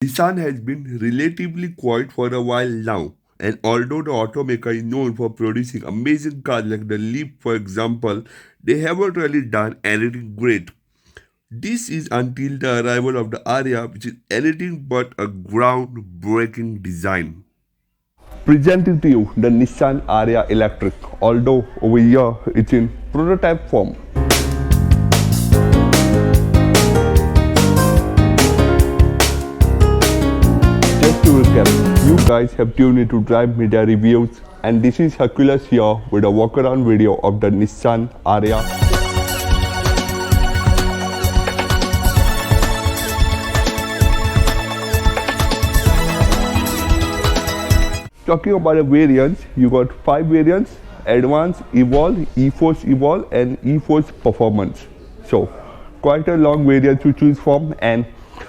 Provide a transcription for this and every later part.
Nissan has been relatively quiet for a while now, and although the automaker is known for producing amazing cars like the Leaf, for example, they haven't really done anything great. This is until the arrival of the Ariya, which is anything but a groundbreaking design. Presenting to you the Nissan Ariya Electric, although over here it's in prototype form. Just to recap, you guys have tuned into Drive Media Reviews, and this is Hercules here with a walk around video of the Nissan Ariya. Talking about the variants, you got 5 variants: Advance, Evolve, E-Force Evolve and E-Force Performance. So quite a long variant to choose from, and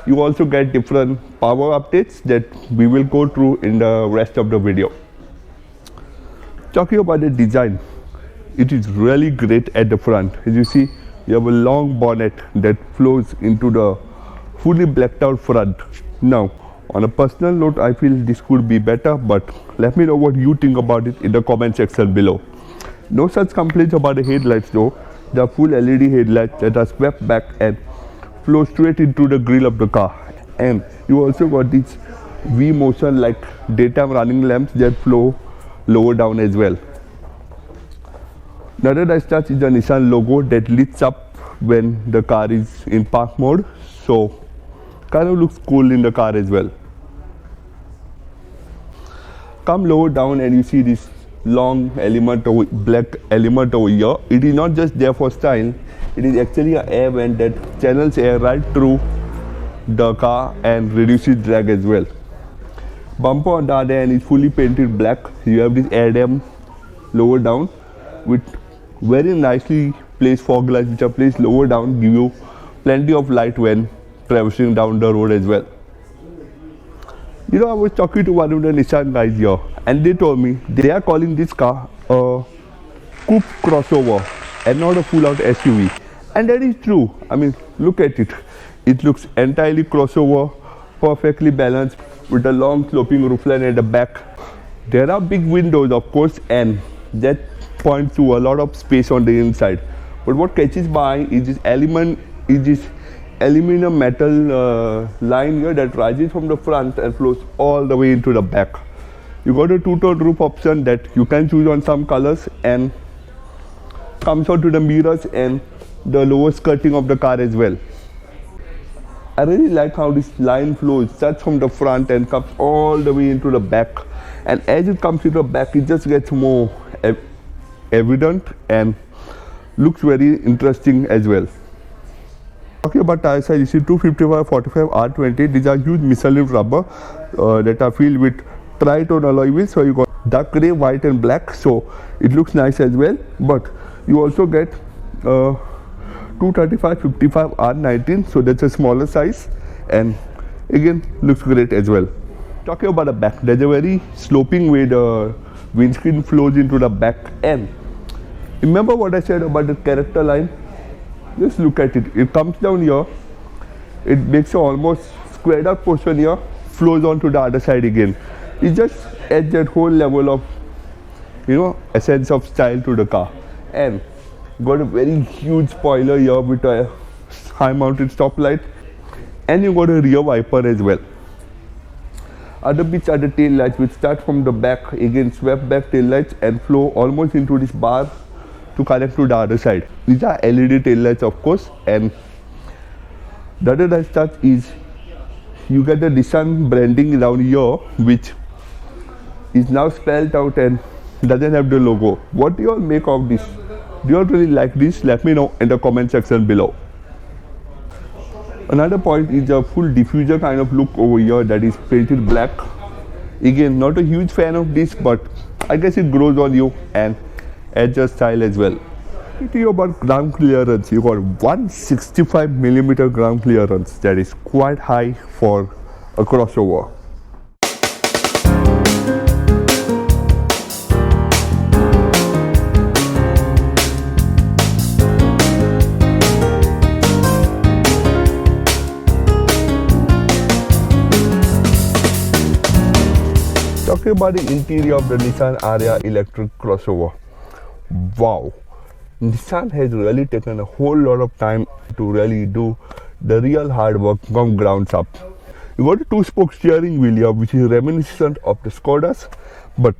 you also get different power updates that we will go through in the rest of the video. Talking about the design, it is really great at the front. As you see, you have a long bonnet that flows into the fully blacked out front. Now, on a personal note, I feel this could be better, but let me know what you think about it in the comment section below. No such complaints about the headlights though. The full LED headlights that are swept back and flow straight into the grille of the car. And you also got these V-motion like daytime running lamps that flow lower down as well. Another nice touch is the Nissan logo that lights up when the car is in park mode. So kind of looks cool in the car as well. Come lower down and you see this long element black element over here. It is not just there for style, it is actually an air vent that channels air right through the car and reduces drag as well. Bumper on the other end is fully painted black. You have this air dam lower down with very nicely placed fog lights which are placed lower down, give you plenty of light when traversing down the road as well. You know, I was talking to one of the Nissan guys here, and they told me they are calling this car a coupe crossover and not a full-out SUV. And that is true. I mean, look at it. It looks entirely crossover, perfectly balanced with a long sloping roofline at the back. There are big windows, of course, and that points to a lot of space on the inside. But what catches my eye is this aluminum metal line here that rises from the front and flows all the way into the back. You got a two-tone roof option that you can choose on some colors and comes out to the mirrors and the lower skirting of the car as well. I really like how this line flows, starts from the front and comes all the way into the back, and as it comes to the back it just gets more evident and looks very interesting as well. Talking about tire size, you see 255/45 R20. These are huge Michelin rubber that are filled with tri-tone alloy wheels. So you got dark grey, white and black. So it looks nice as well. But you also get 235/55 R19. So that's a smaller size, and again looks great as well. Talking about the back, there's a very sloping way the windscreen flows into the back end. Remember what I said about the character line? Just look at it. It comes down here, it makes an almost squared out portion here, flows on to the other side again. It just adds that whole level of, a sense of style to the car. And got a very huge spoiler here with a high mounted stoplight, and you got a rear wiper as well. Other bits are the tail lights, which start from the back, again swept back tail lights and flow almost into this bar to connect to the other side. These are LED tail lights, of course, and the other nice touch is you get the Nissan branding down here, which is now spelled out and doesn't have the logo. What do you all make of this? Do you all really like this? Let me know in the comment section below. Another point is a full diffuser kind of look over here that is painted black. Again, not a huge fan of this, but I guess it grows on you and adds a style as well. To you about ground clearance, you got 165mm ground clearance. That is quite high for a crossover. Talking about the interior of the Nissan Ariya electric crossover. Wow, Nissan has really taken a whole lot of time to really do the real hard work from grounds up. You got a two-spoke steering wheel here, which is reminiscent of the Skoda's, but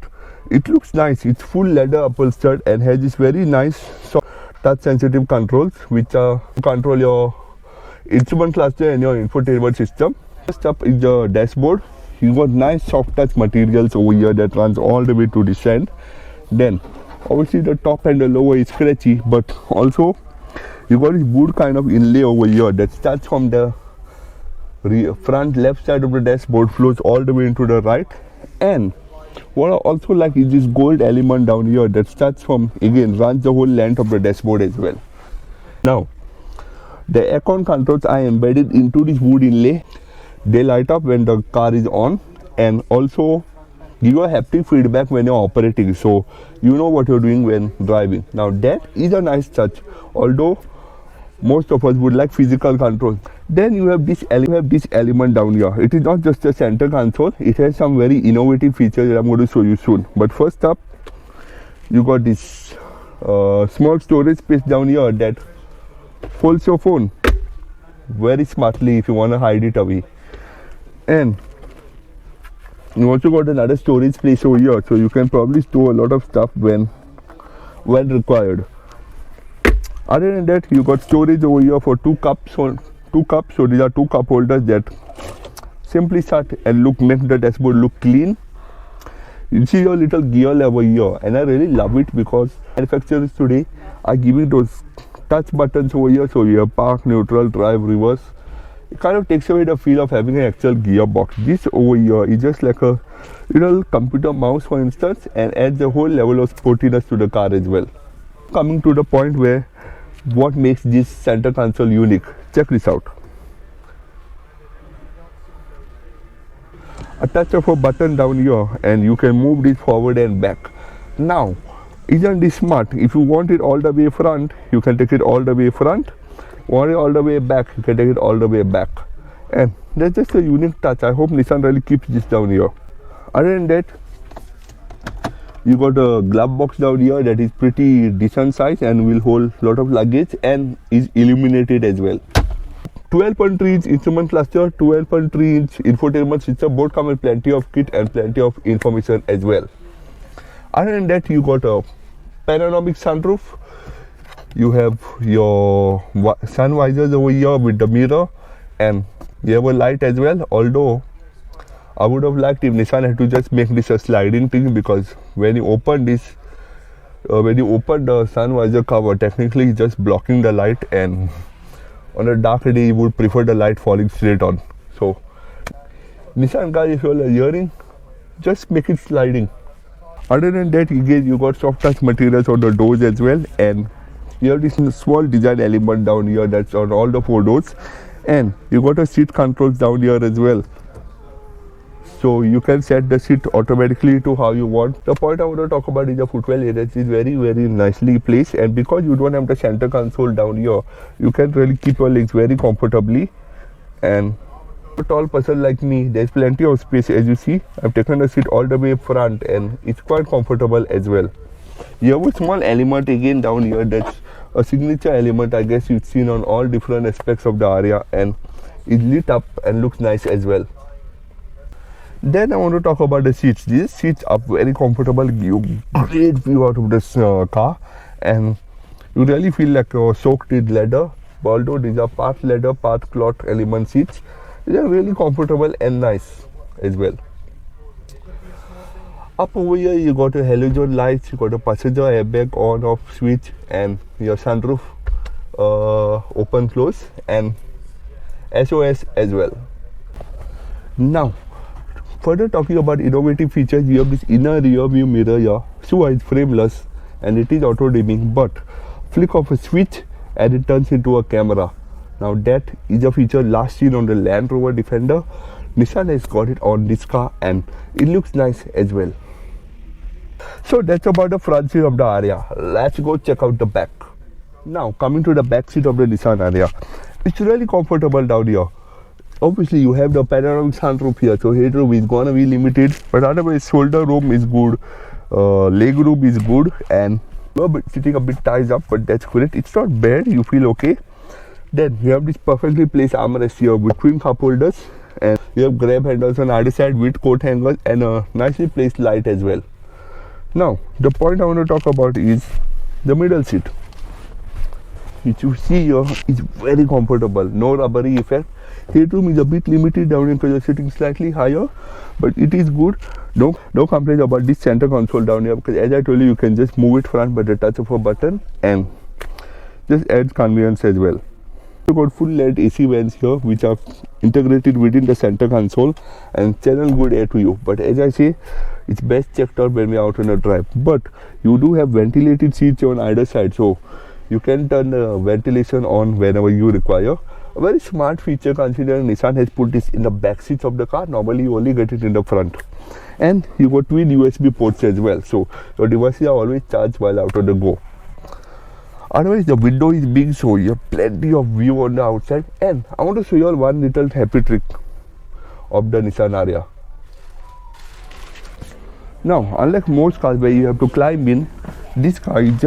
it looks nice. It's full leather upholstered and has this very nice touch-sensitive controls, which control your instrument cluster and your infotainment system. First up is the dashboard. You got nice soft touch materials over here that runs all the way to this end. Then obviously the top and the lower is scratchy, but also you got this wood kind of inlay over here that starts from the front left side of the dashboard, flows all the way into the right. And what I also like is this gold element down here that starts from, again, runs the whole length of the dashboard as well. Now the aircon controls are embedded into this wood inlay. They light up when the car is on and also give you a haptic feedback when you're operating, so you know what you're doing when driving. Now that is a nice touch, although most of us would like physical control. Then you have this element down here. It is not just a center console, it has some very innovative features that I'm going to show you soon. But first up, you got this small storage space down here that folds your phone very smartly if you want to hide it away. And you also got another storage space over here, so you can probably store a lot of stuff when required. Other than that, you got storage over here for two cups. So these are two cup holders that simply start and make the dashboard look clean. You see your little gear lever here, and I really love it because manufacturers today are giving those touch buttons over here. So you have park, neutral, drive, reverse. It kind of takes away the feel of having an actual gearbox. This over here is just like a little computer mouse, for instance, and adds a whole level of sportiness to the car as well. Coming to the point where what makes this center console unique. Check this out. A touch of a button down here and you can move this forward and back. Now, isn't this smart? If you want it all the way front, you can take it all the way front. Want it all the way back, you can take it all the way back. And that's just a unique touch. I hope Nissan really keeps this down here. Other than that, you got a glove box down here that is pretty decent size and will hold a lot of luggage and is illuminated as well. 12.3 inch instrument cluster, 12.3 inch infotainment system, both come with plenty of kit and plenty of information as well. Other than that, you got a panoramic sunroof. You have your sun visors over here with the mirror, and you have a light as well, although I would have liked if Nissan had to just make this a sliding thing, because when you open this, when you open the sun visor cover, technically it's just blocking the light, and on a dark day you would prefer the light falling straight on. So Nissan guys, if you are hearing, just make it sliding. Other than that, you got soft touch materials on the doors as well, and you have this small design element down here that's on all the four doors, and you got a seat controls down here as well. So you can set the seat automatically to how you want. The point I want to talk about is the footwell area. It is very nicely placed, and because you don't have the center console down here, you can really keep your legs very comfortably. And for a tall person like me, there's plenty of space. As you see, I've taken the seat all the way front and it's quite comfortable as well. You have a small element again down here that's a signature element, I guess you've seen on all different aspects of the Ariya, and it lit up and looks nice as well. Then I want to talk about the seats. These seats are very comfortable, give you great view out of this car, and you really feel like you're soaked in leather. Although these are part leather, part cloth element seats, they are really comfortable and nice as well. Up over here, you got a halogen lights, you got a passenger airbag on off switch, and your sunroof open close, and SOS as well. Now, further talking about innovative features, you have this inner rear view mirror here. So it's frameless and it is auto dimming, but flick of a switch and it turns into a camera. Now that is a feature last seen on the Land Rover Defender. Nissan has got it on this car and it looks nice as well. So that's about the front seat of the Ariya. Let's go check out the back. Now coming to the back seat of the Nissan Ariya, it's really comfortable down here. Obviously you have the panoramic sunroof here, so headroom is gonna be limited, but otherwise shoulder room is good, leg room is good, and you're sitting a bit ties up, but that's great. It's not bad, you feel okay. Then you have this perfectly placed armrest here with twin cup holders, and you have grab handles on either side with coat hangers and a nicely placed light as well. Now the point I want to talk about is the middle seat, which you see here is very comfortable, no rubbery effect. Headroom is a bit limited down because you're sitting slightly higher, but it is good. No complaints about this center console down here, because as I told you can just move it front by the touch of a button, and just adds convenience as well. You got full LED AC vents here, which are integrated within the center console and channel good air to you. But as I say, it's best checked out when we're out on a drive. But you do have ventilated seats on either side, so you can turn the ventilation on whenever you require. A very smart feature, considering Nissan has put this in the back seats of the car. Normally you only get it in the front. And you got twin USB ports as well, so your devices are always charged while out on the go. Otherwise the window is big, so you have plenty of view on the outside. And I want to show you all one little happy trick of the Nissan Ariya. Now, unlike most cars where you have to climb in, this car is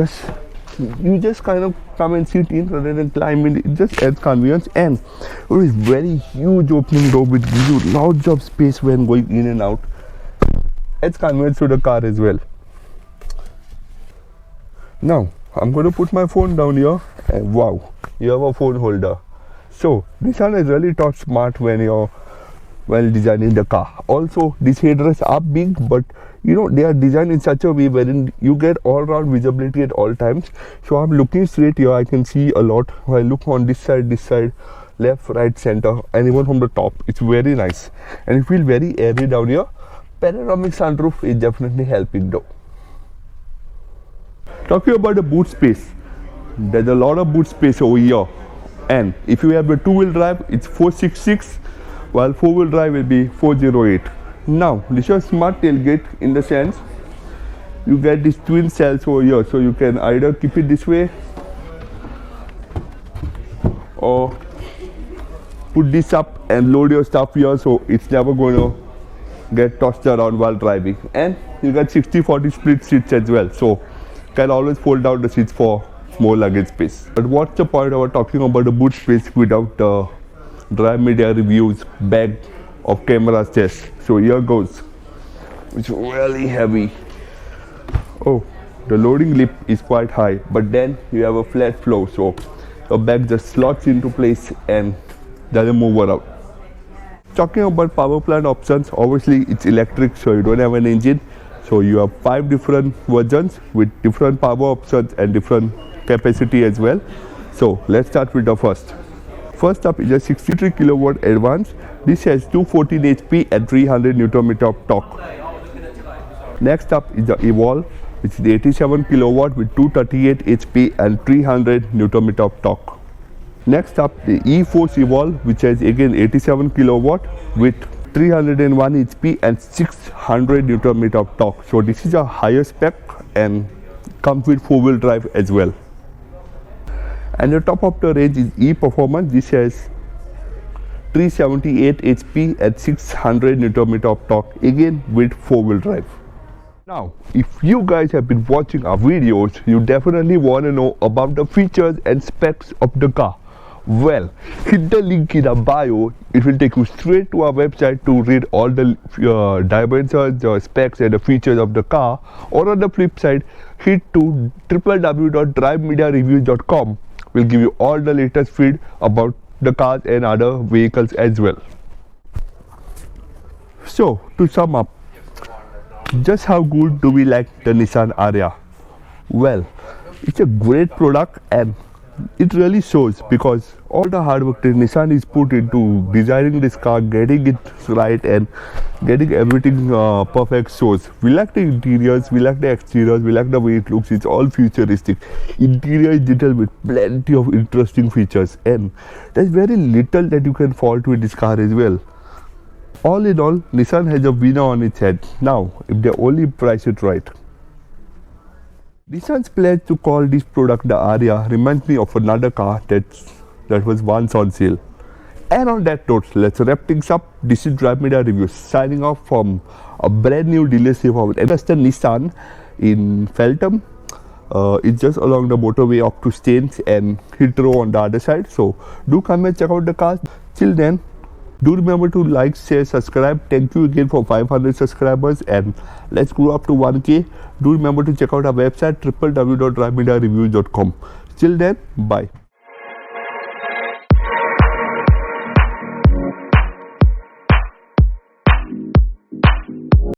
you just kind of come and sit in rather than climb in. It just adds convenience, and it is very huge opening door which gives you lots of space when going in and out. Adds convenience to the car as well. Now I'm going to put my phone down here, and wow, you have a phone holder. So Nissan has really thought smart while designing the car. Also, these headrests are big, but you know they are designed in such a way wherein you get all-round visibility at all times. So I'm looking straight here, I can see a lot. If I look on this side, left, right, center, and even from the top, it's very nice, and you feel very airy down here. Panoramic sunroof is definitely helping though. Talking about the boot space, there's a lot of boot space over here, and if you have a two-wheel drive, it's 466, while four-wheel drive will be 408. Now this is a smart tailgate in the sense you get these twin cells over here, so you can either keep it this way or put this up and load your stuff here, so it's never going to get tossed around while driving. And you get 60-40 split seats as well, so can always fold down the seats for more luggage space. But what's the point of talking about the boot space without the Drive Media Reviews bag of cameras test? So here goes. It's really heavy. Oh, the loading lip is quite high, but then you have a flat floor, so your bag just slots into place and doesn't move around. Talking about power plant options, obviously it's electric, so you don't have an engine. So you have 5 different versions with different power options and different capacity as well. So let's start with the first. First up is a 63 kilowatt advance. This has 214 HP and 300 Nm of torque. Next up is the Evolve, which is 87 kilowatt with 238 HP and 300 Nm of torque. Next up, the E-Force Evolve, which has again 87 kilowatt with 301 HP and 600 Nm of torque. So this is a higher spec and comes with 4-wheel drive as well. And the top of the range is E-Performance. This has 378 HP and 600 Nm of torque, again with 4-wheel drive. Now, if you guys have been watching our videos, you definitely want to know about the features and specs of the car. Well, hit the link in the bio. It will take you straight to our website to read all the dimensions, the specs and the features of the car. Or on the flip side, hit to www.drivemediareviews.com. Will give you all the latest feed about the cars and other vehicles as well. So to sum up, just how good do we like the Nissan Ariya? Well, it's a great product, and it really shows, because all the hard work that Nissan is put into designing this car, getting it right and getting everything perfect shows. We like the interiors, we like the exteriors, we like the way it looks. It's all futuristic. Interior is detailed with plenty of interesting features, and there's very little that you can fault with this car as well. All in all, Nissan has a winner on its head now if they only price it right. Nissan's pledge to call this product the Ariya reminds me of another car that was once on sale. And on that note, let's wrap things up. This is Drive Media Reviews signing off from a brand new dealership of Ancaster Nissan in Feltham. It's just along the motorway up to Staines and Heathrow on the other side. So do come and check out the cars. Till then, do remember to like, share, subscribe. Thank you again for 500 subscribers and let's go up to 1K. Do remember to check out our website www.drivemediareviews.com. Till then, bye.